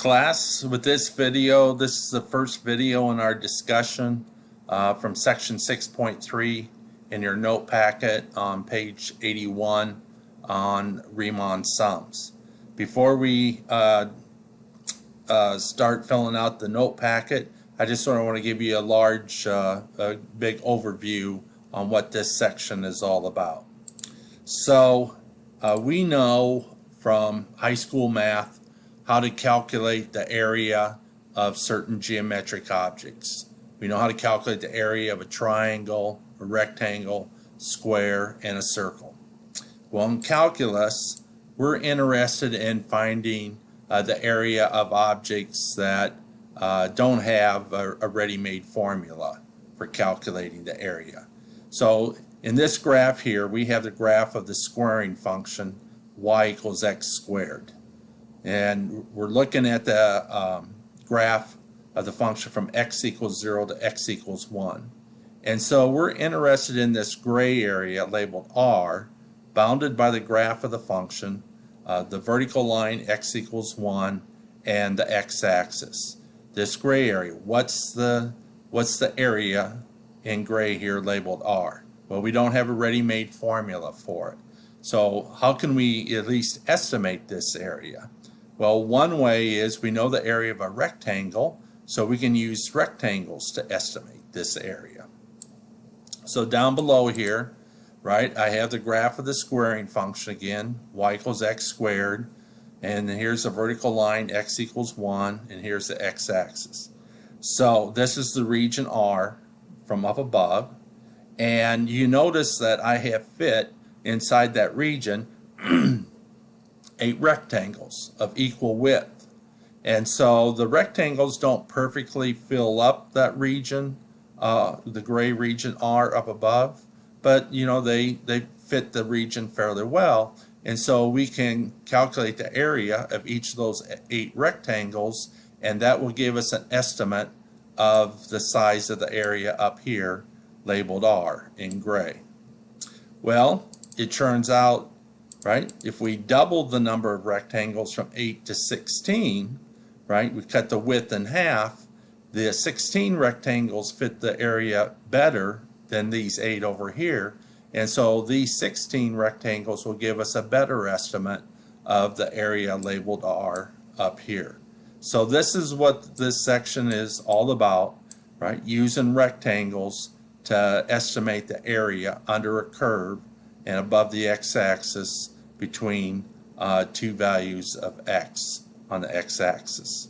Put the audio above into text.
Class, with this video, this is the first video in our discussion from section 6.3 in your note packet on page 81 on Riemann sums. Before we start filling out the note packet, I just want to give you a big overview on what this section is all about. So we know from high school math how to calculate the area of certain geometric objects. We know how to calculate the area of a triangle, a rectangle, square, and a circle. Well, in calculus, we're interested in finding the area of objects that don't have a ready-made formula for calculating the area. So in this graph here, we have the graph of the squaring function y equals x squared. And we're looking at the graph of the function from x equals 0 to x equals 1. And so we're interested in this gray area labeled R, bounded by the graph of the function, the vertical line x equals 1, and the x-axis. This gray area, what's the area in gray here labeled R? Well, we don't have a ready-made formula for it. So how can we at least estimate this area? Well, one way is we know the area of a rectangle, so we can use rectangles to estimate this area. So down below here, right, I have the graph of the squaring function again, y equals x squared, and then here's the vertical line, x equals 1, and here's the x-axis. So this is the region R from up above, and you notice that I have fit inside that region 8 rectangles of equal width. And so the rectangles don't perfectly fill up that region, the gray region R up above, but you know they fit the region fairly well. And so we can calculate the area of each of those 8 rectangles, and that will give us an estimate of the size of the area up here labeled R in gray. Well, it turns out, right, if we double the number of rectangles from 8 to 16, right, we cut the width in half, the 16 rectangles fit the area better than these 8 over here, and so these 16 rectangles will give us a better estimate of the area labeled R up here. So this is what this section is all about, right, using rectangles to estimate the area under a curve and above the x-axis between two values of x on the x-axis.